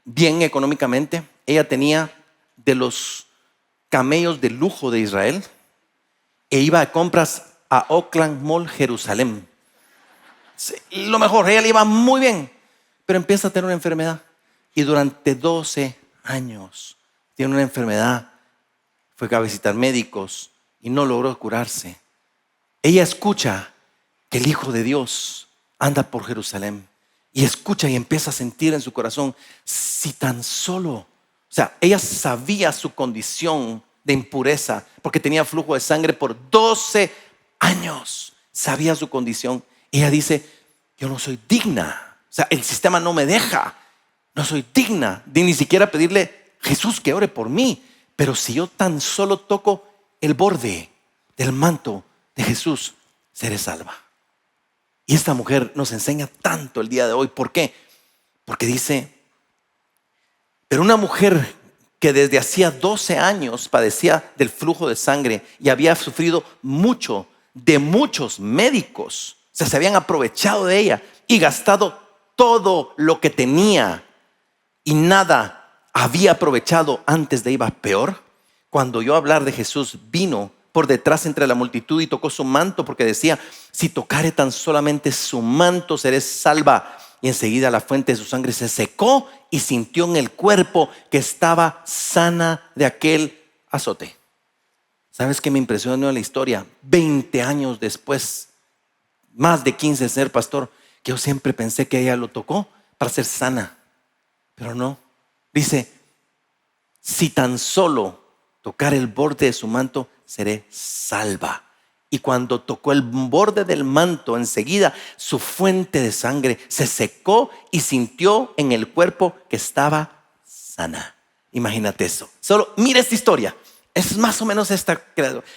bien económicamente. Ella tenía de los camellos de lujo de Israel e iba a compras a Oakland Mall, Jerusalén. Lo mejor, ella le iba muy bien, pero empieza a tener una enfermedad y durante 12 años tiene una enfermedad. Fue a visitar médicos y no logró curarse. Ella escucha que el Hijo de Dios anda por Jerusalén y escucha y empieza a sentir en su corazón, si tan solo, o sea, ella sabía su condición de impureza porque tenía flujo de sangre por 12 años, sabía su condición. Ella dice, yo no soy digna, o sea, el sistema no me deja, no soy digna de ni siquiera pedirle Jesús que ore por mí, pero si yo tan solo toco el borde del manto de Jesús, seré salva. Y esta mujer nos enseña tanto el día de hoy. ¿Por qué? Porque dice, pero una mujer que desde hacía 12 años padecía del flujo de sangre y había sufrido mucho de muchos médicos, o sea, se habían aprovechado de ella y gastado todo lo que tenía y nada había aprovechado, antes de iba peor. Cuando oyó hablar de Jesús, vino por detrás entre la multitud y tocó su manto, porque decía, si tocare tan solamente su manto, seré salva. Y enseguida la fuente de su sangre se secó y sintió en el cuerpo que estaba sana de aquel azote. ¿Sabes qué me impresionó en la historia? 20 años después, más de 15 de ser pastor, que yo siempre pensé que ella lo tocó para ser sana, pero no. Dice, si tan solo tocar el borde de su manto, seré salva. Y cuando tocó el borde del manto, enseguida su fuente de sangre se secó y sintió en el cuerpo que estaba sana. Imagínate eso. Solo mira esta historia. Es más o menos esta.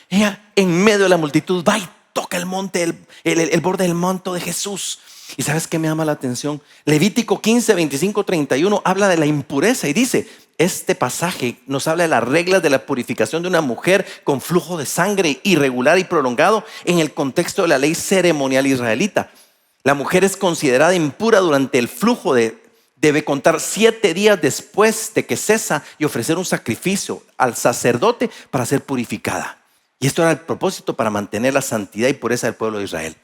Ella en medio de la multitud va y toca el monte, el borde del manto de Jesús. ¿Y sabes qué me llama la atención? Levítico 15, 25, 31 habla de la impureza y dice, este pasaje nos habla de las reglas de la purificación de una mujer con flujo de sangre irregular y prolongado en el contexto de la ley ceremonial israelita. La mujer es considerada impura durante el flujo debe contar 7 días después de que cesa y ofrecer un sacrificio al sacerdote para ser purificada. Y esto era el propósito, para mantener la santidad y pureza del pueblo de Israel.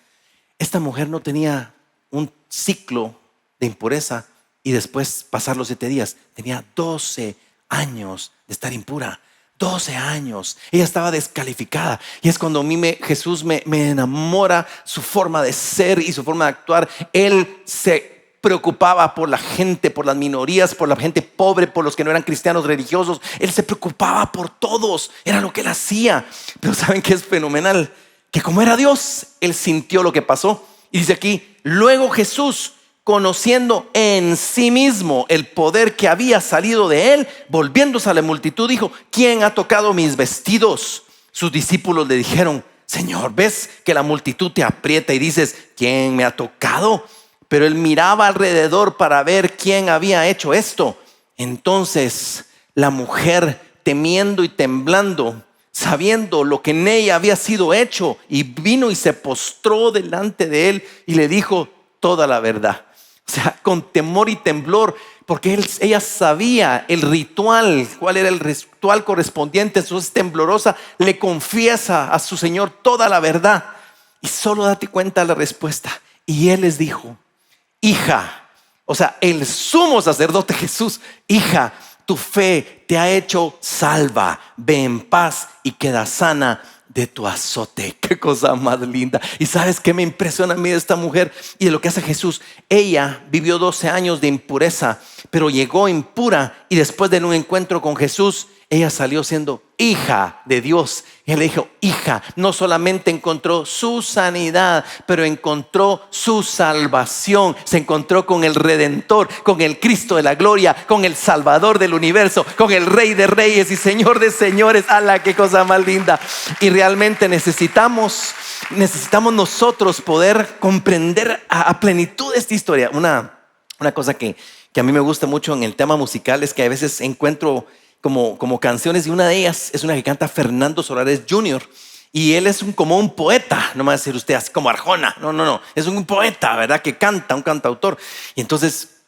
Esta mujer no tenía un ciclo de impureza y después pasar los 7 días. Tenía 12 años de estar impura. 12 años. Ella estaba descalificada. Y es cuando a mí Jesús me enamora, su forma de ser y su forma de actuar. Él se preocupaba por la gente, por las minorías, por la gente pobre, por los que no eran cristianos religiosos. Él se preocupaba por todos, era lo que él hacía. Pero ¿saben qué es fenomenal? Que como era Dios, él sintió lo que pasó. Y dice aquí, luego Jesús, conociendo en sí mismo el poder que había salido de él, volviéndose a la multitud, dijo: ¿quién ha tocado mis vestidos? Sus discípulos le dijeron: Señor, ¿ves que la multitud te aprieta y dices: ¿quién me ha tocado? Pero él miraba alrededor para ver quién había hecho esto. Entonces la mujer, temiendo y temblando, sabiendo lo que en ella había sido hecho, y vino y se postró delante de él y le dijo toda la verdad. O sea, con temor y temblor, porque ella sabía el ritual, cuál era el ritual correspondiente. Entonces temblorosa le confiesa a su Señor toda la verdad. Y solo date cuenta de la respuesta. Y él les dijo: hija, o sea, el sumo sacerdote Jesús: hija, tu fe te ha hecho salva, ve en paz y queda sana de tu azote. Qué cosa más linda. Y sabes qué me impresiona a mí de esta mujer y de lo que hace Jesús. Ella vivió 12 años de impureza, pero llegó impura, y después de un encuentro con Jesús, ella salió siendo hija de Dios. Y él le dijo: hija, no solamente encontró su sanidad, pero encontró su salvación. Se encontró con el Redentor, con el Cristo de la gloria, con el Salvador del universo, con el Rey de reyes y Señor de señores. ¡Hala, qué cosa más linda! Y realmente necesitamos nosotros poder comprender a plenitud esta historia. Una cosa que a mí me gusta mucho en el tema musical es que a veces encuentro como canciones, y una de ellas es una que canta Fernando Solares Jr. Y él es como un poeta. No me va a decir usted así como Arjona. No, es un poeta, ¿verdad? Que canta, un cantautor. Y entonces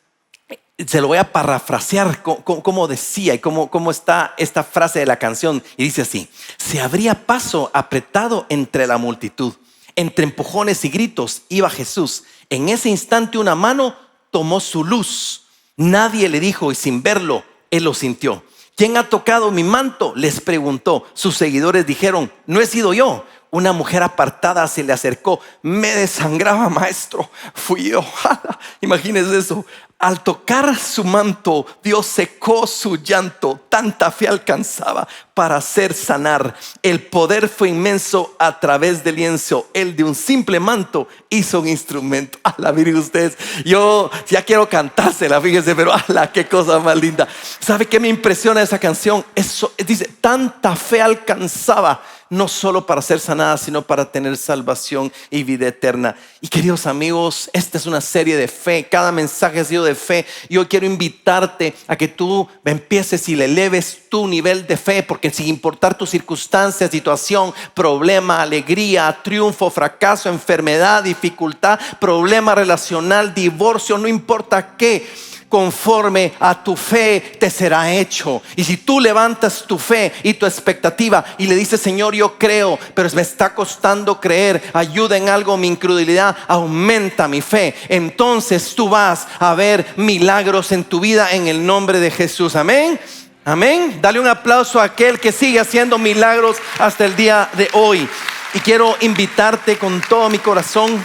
se lo voy a parafrasear como decía y cómo está esta frase de la canción. Y dice así: se abría paso apretado entre la multitud, entre empujones y gritos iba Jesús. En ese instante una mano tomó su luz. Nadie le dijo, y sin verlo él lo sintió. ¿Quién ha tocado mi manto?, les preguntó. Sus seguidores dijeron: no he sido yo. Una mujer apartada se le acercó. Me desangraba, maestro, fui yo. Imagínense eso. Al tocar su manto, Dios secó su llanto. Tanta fe alcanzaba para hacer sanar. El poder fue inmenso a través del lienzo. Él de un simple manto hizo un instrumento. ¡Hala! Miren ustedes, yo ya quiero cantársela, fíjense, pero ¡hala! ¡Qué cosa más linda! ¿Sabe qué me impresiona esa canción? Eso dice: tanta fe alcanzaba, no solo para ser sanada, sino para tener salvación y vida eterna. Y queridos amigos, esta es una serie de fe. Cada mensaje ha sido de fe. Yo quiero invitarte a que tú empieces y le eleves tu nivel de fe, porque sin importar tu circunstancia, situación, problema, alegría, triunfo, fracaso, enfermedad, dificultad, problema relacional, divorcio, no importa qué, conforme a tu fe te será hecho. Y si tú levantas tu fe y tu expectativa y le dices: Señor, yo creo, pero me está costando creer, ayuda en algo mi incredulidad, aumenta mi fe, entonces tú vas a ver milagros en tu vida en el nombre de Jesús. Amén. Amén. Dale un aplauso a aquel que sigue haciendo milagros hasta el día de hoy. Y quiero invitarte con todo mi corazón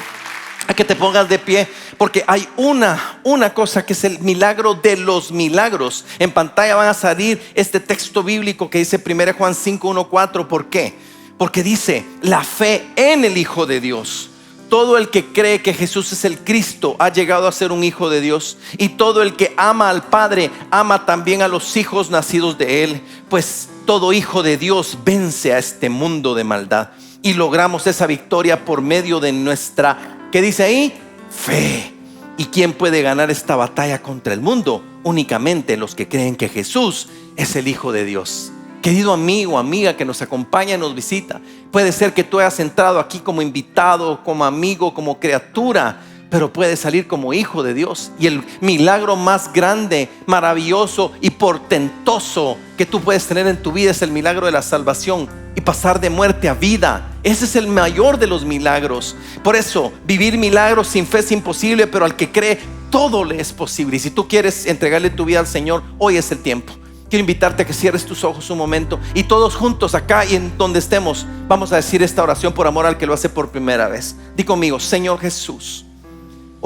a que te pongas de pie, porque hay una cosa que es el milagro de los milagros. En pantalla van a salir este texto bíblico que dice 1 Juan 5:1-4. ¿Por qué? Porque dice: la fe en el Hijo de Dios. Todo el que cree que Jesús es el Cristo ha llegado a ser un hijo de Dios. Y todo el que ama al Padre ama también a los hijos nacidos de Él. Pues todo hijo de Dios vence a este mundo de maldad. Y logramos esa victoria por medio de nuestra, ¿qué dice ahí? Fe. ¿Y quién puede ganar esta batalla contra el mundo? Únicamente los que creen que Jesús es el Hijo de Dios. Querido amigo, amiga que nos acompaña y nos visita, puede ser que tú hayas entrado aquí como invitado, como amigo, como criatura, pero puedes salir como hijo de Dios. Y el milagro más grande, maravilloso y portentoso que tú puedes tener en tu vida es el milagro de la salvación y pasar de muerte a vida. Ese es el mayor de los milagros. Por eso, vivir milagros sin fe es imposible, pero al que cree, todo le es posible. Y si tú quieres entregarle tu vida al Señor, hoy es el tiempo. Quiero invitarte a que cierres tus ojos un momento, y todos juntos acá y en donde estemos vamos a decir esta oración por amor al que lo hace por primera vez. Di conmigo: Señor Jesús,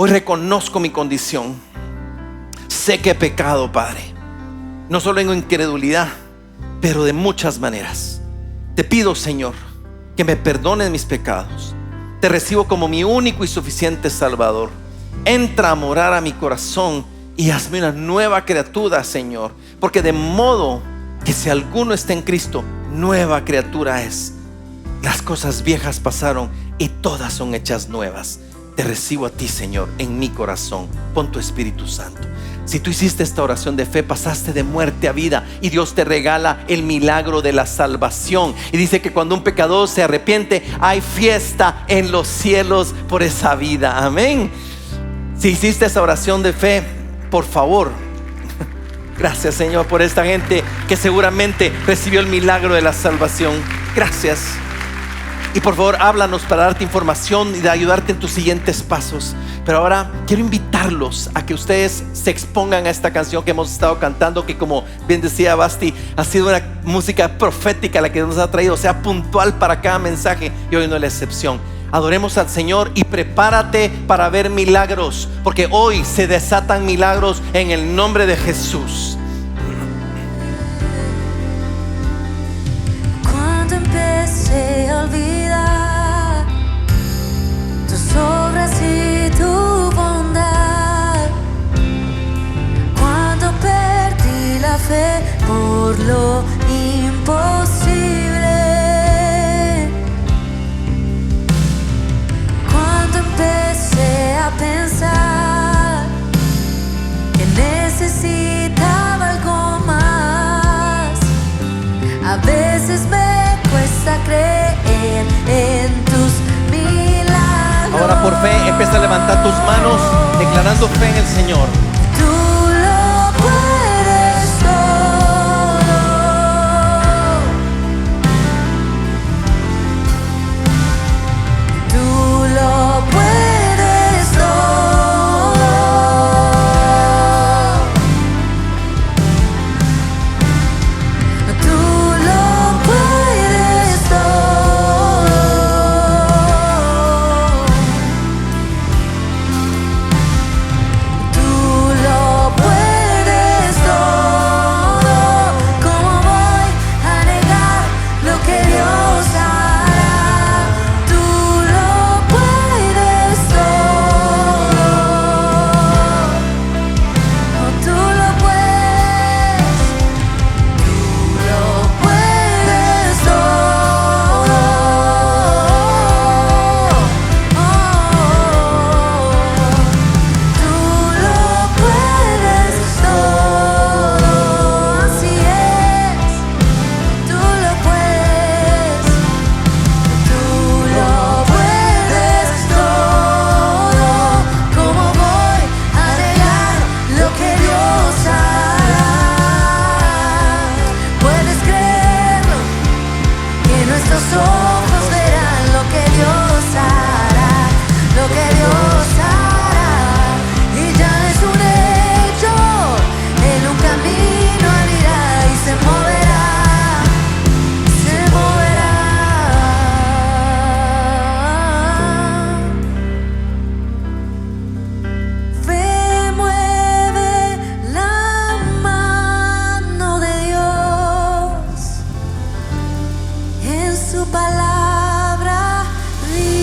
Hoy reconozco mi condición. Sé que he pecado, Padre, no solo en incredulidad, pero de muchas maneras. Te pido, Señor, que me perdones mis pecados. Te recibo como mi único y suficiente Salvador. Entra a morar a mi corazón y hazme una nueva criatura, Señor, porque de modo que si alguno está en Cristo, nueva criatura es. Las cosas viejas pasaron y todas son hechas nuevas. Te recibo a ti, Señor, en mi corazón. Pon tu Espíritu Santo. Si tú hiciste esta oración de fe, pasaste de muerte a vida y Dios te regala el milagro de la salvación. Y dice que cuando un pecador se arrepiente, hay fiesta en los cielos por esa vida. Amén. Si hiciste esa oración de fe, por favor, gracias, Señor, por esta gente que seguramente recibió el milagro de la salvación. Gracias. Y por favor, háblanos para darte información y de ayudarte en tus siguientes pasos. Pero ahora quiero invitarlos a que ustedes se expongan a esta canción que hemos estado cantando, que, como bien decía Basti, ha sido una música profética la que nos ha traído, o sea, puntual para cada mensaje, y hoy no es la excepción. Adoremos al Señor y prepárate para ver milagros, porque hoy se desatan milagros en el nombre de Jesús. Cuando empecé a olvidar tus obras y tu bondad, cuando perdí la fe por lo imposible, cuando empecé a pensar que necesitaba algo más, a veces me cuesta creer en tus milagros. Ahora por fe empieza a levantar tus manos declarando fe en el Señor. Tú lo puedes todo. Tú lo puedes todo. Tú lo puedes todo. Tú lo puedes todo. ¿Cómo voy a negar lo que Dios hará? Tú lo puedes todo. Tú lo puedes. Tú lo puedes todo. Tú lo puedes todo. Así es. Tú lo puedes. Tú lo puedes todo. ¿Cómo voy a negar lo que Dios hará? Puedes creerlo, que nuestros ojos verán lo que Dios hará, lo que Dios hará. Y ya es un hecho, en un camino abrirá y se moverá, se moverá. Fe mueve la mano de Dios, en su palabra viva.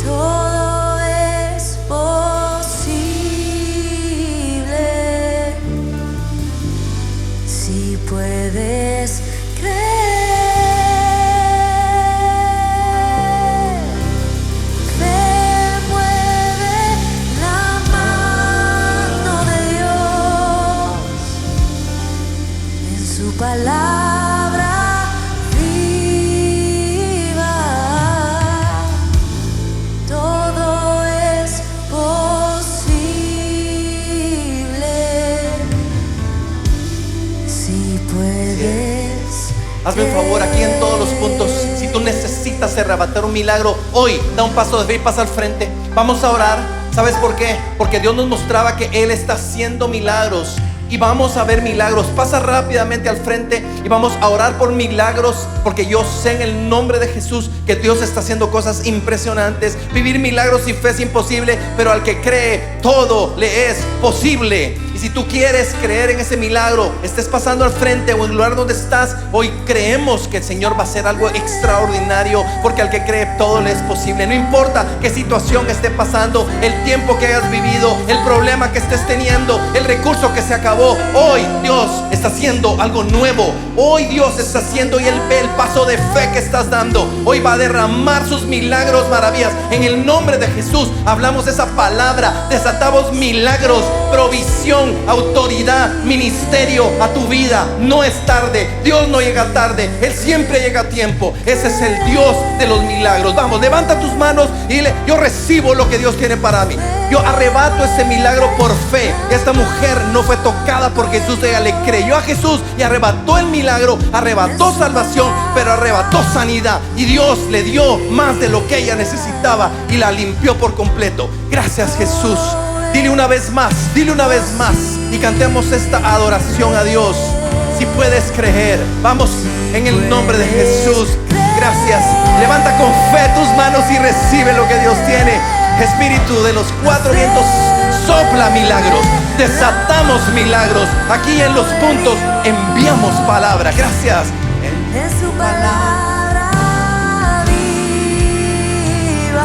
Todo es posible si puedes creer. Fe mueve la mano de Dios, en su palabra viva. Todo es posible si puedes. Hazme un favor aquí en todos los puntos. Si tú necesitas arrebatar un milagro, hoy da un paso de fe y pasa al frente. Vamos a orar. ¿Sabes por qué? Porque Dios nos mostraba que Él está haciendo milagros y vamos a ver milagros. Pasa rápidamente al frente y vamos a orar por milagros, porque yo sé en el nombre de Jesús que Dios está haciendo cosas impresionantes. Vivir milagros sin fe es imposible, pero al que cree todo le es posible. Y si tú quieres creer en ese milagro, estés pasando al frente o en el lugar donde estás, hoy creemos que el Señor va a hacer algo extraordinario, porque al que cree todo le es posible. No importa qué situación esté pasando, el tiempo que hayas vivido, el problema que estés teniendo, el recurso que se acabó, hoy Dios está haciendo algo nuevo. Hoy Dios está haciendo, y Él ve el paso de fe que estás dando. Hoy va a derramar sus milagros, maravillas. En el nombre de Jesús hablamos esa palabra, desatamos milagros, provisión, autoridad, ministerio a tu vida. No es tarde, Dios no llega tarde, Él siempre llega a tiempo. Ese es el Dios de los milagros. Vamos, levanta tus manos y dile: yo recibo lo que Dios tiene para mí. Yo arrebato ese milagro por fe. Esta mujer no fue tocada por Jesús, ella le creyó a Jesús y arrebató el milagro, arrebató salvación, pero arrebató sanidad, y Dios le dio más de lo que ella necesitaba y la limpió por completo. Gracias, Jesús. Dile una vez más, y cantemos esta adoración a Dios. Si puedes creer, vamos, en el nombre de Jesús. Gracias. Levanta con fe tus manos y recibe lo que Dios tiene. Espíritu de los cuatro vientos, sopla milagros, desatamos milagros. Aquí en los puntos enviamos palabra. Gracias. En su palabra viva,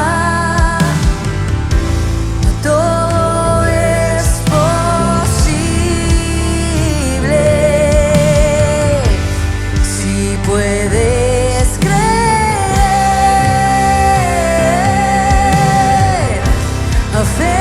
todo es posible. Si puedes creer, la fe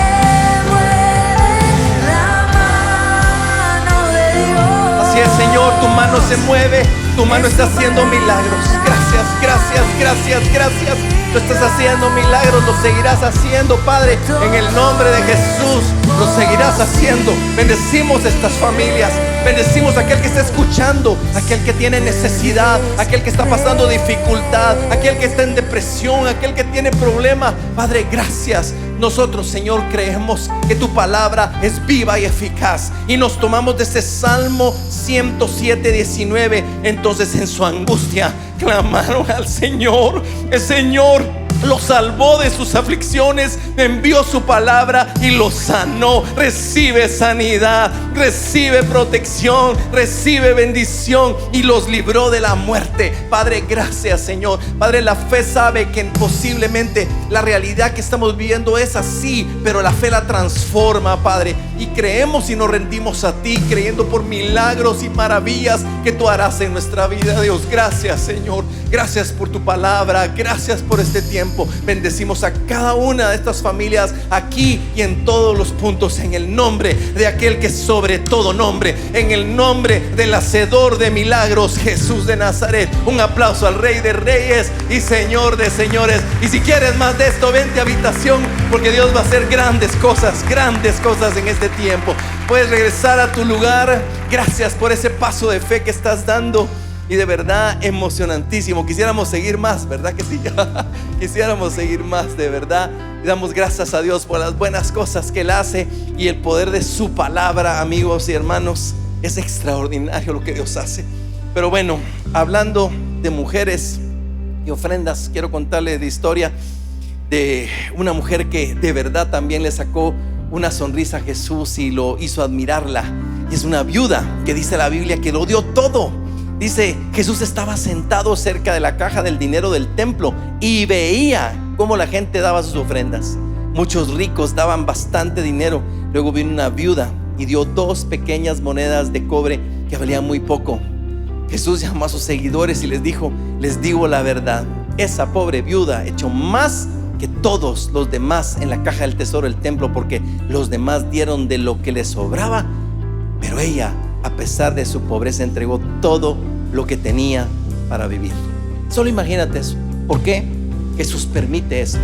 mueve la mano de Dios. Así es, Señor, tu mano se mueve. Tu mano está haciendo milagros. Gracias, gracias, gracias, gracias. Tú estás haciendo milagros, lo seguirás haciendo, Padre. En el nombre de Jesús, lo seguirás haciendo. Bendecimos estas familias. Bendecimos a aquel que está escuchando, aquel que tiene necesidad, aquel que está pasando dificultad, aquel que está en depresión, aquel que tiene problemas. Padre, gracias. Nosotros, Señor, creemos que tu palabra es viva y eficaz, y nos tomamos de ese Salmo 107:19. Entonces, en su angustia clamaron al Señor. El Señor los salvó de sus aflicciones, envió su palabra y los sanó. Recibe sanidad, recibe protección, recibe bendición, y los libró de la muerte. Padre, gracias, Señor. Padre, la fe sabe que posiblemente la realidad que estamos viviendo es así, pero la fe la transforma, Padre, y creemos y nos rendimos a ti, creyendo por milagros y maravillas que tú harás en nuestra vida. Dios, gracias, Señor. Gracias por tu palabra, gracias por este tiempo. Bendecimos a cada una de estas familias aquí y en todos los puntos, en el nombre de aquel que es sobre todo nombre, en el nombre del hacedor de milagros, Jesús de Nazaret. Un aplauso al Rey de Reyes y Señor de Señores. Y si quieres más de esto, vente a habitación, porque Dios va a hacer grandes cosas en este tiempo. Puedes regresar a tu lugar. Gracias por ese paso de fe que estás dando. Y de verdad, emocionantísimo. Quisiéramos seguir más, ¿verdad que sí? Quisiéramos seguir más, de verdad. Y damos gracias a Dios por las buenas cosas que Él hace, y el poder de su palabra, amigos y hermanos. Es extraordinario lo que Dios hace. Pero bueno, hablando de mujeres y ofrendas, quiero contarles la historia de una mujer que de verdad también le sacó una sonrisa a Jesús y lo hizo admirarla. Y es una viuda que dice la Biblia que lo dio todo. Dice: Jesús estaba sentado cerca de la caja del dinero del templo y veía cómo la gente daba sus ofrendas. Muchos ricos daban bastante dinero. Luego vino una viuda y dio 2 pequeñas monedas de cobre que valían muy poco. Jesús llamó a sus seguidores y les dijo: les digo la verdad, esa pobre viuda echó más que todos los demás en la caja del tesoro del templo, porque los demás dieron de lo que les sobraba, pero ella, a pesar de su pobreza, entregó todo lo que tenía para vivir. Solo imagínate eso. ¿Por qué Jesús permite esto?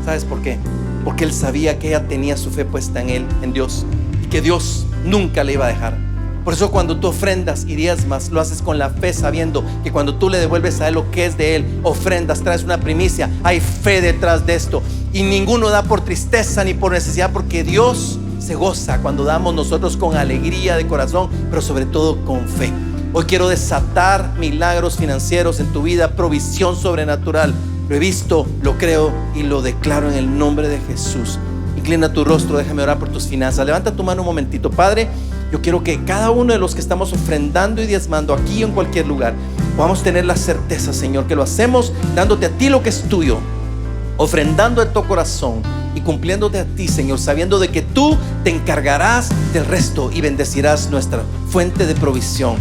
¿Sabes por qué? Porque Él sabía que ella tenía su fe puesta en Él, en Dios, y que Dios nunca le iba a dejar. Por eso cuando tú ofrendas y diezmas, lo haces con la fe, sabiendo que cuando tú le devuelves a Él lo que es de Él, ofrendas, traes una primicia, hay fe detrás de esto. Y ninguno da por tristeza ni por necesidad, porque Dios se goza cuando damos nosotros con alegría de corazón, pero sobre todo con fe. Hoy quiero desatar milagros financieros en tu vida, provisión sobrenatural. Lo he visto, lo creo y lo declaro en el nombre de Jesús. Inclina tu rostro, déjame orar por tus finanzas. Levanta tu mano un momentito. Padre, yo quiero que cada uno de los que estamos ofrendando y diezmando aquí o en cualquier lugar, podamos tener la certeza, Señor, que lo hacemos dándote a ti lo que es tuyo, ofrendando en tu corazón y cumpliéndote a ti, Señor, sabiendo de que tú te encargarás del resto y bendecirás nuestra fuente de provisión.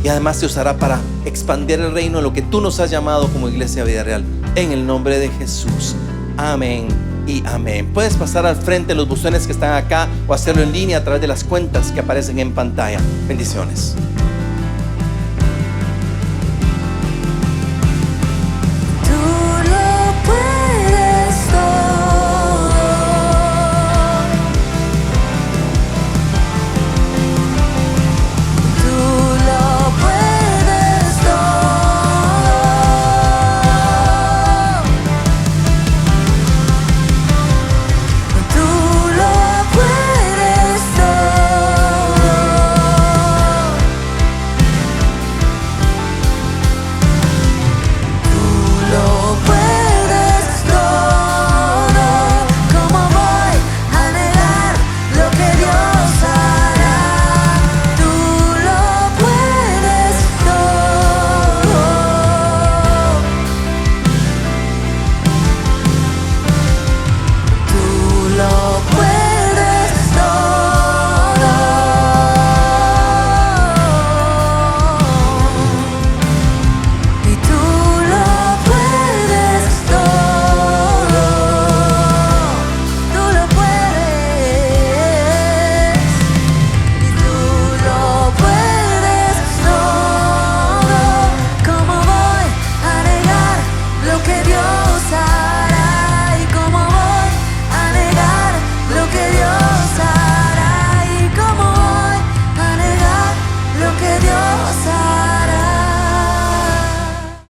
Y además te usará para expandir el reino en lo que tú nos has llamado como Iglesia Vida Real. En el nombre de Jesús. Amén y amén. Puedes pasar al frente los buzones que están acá o hacerlo en línea a través de las cuentas que aparecen en pantalla. Bendiciones.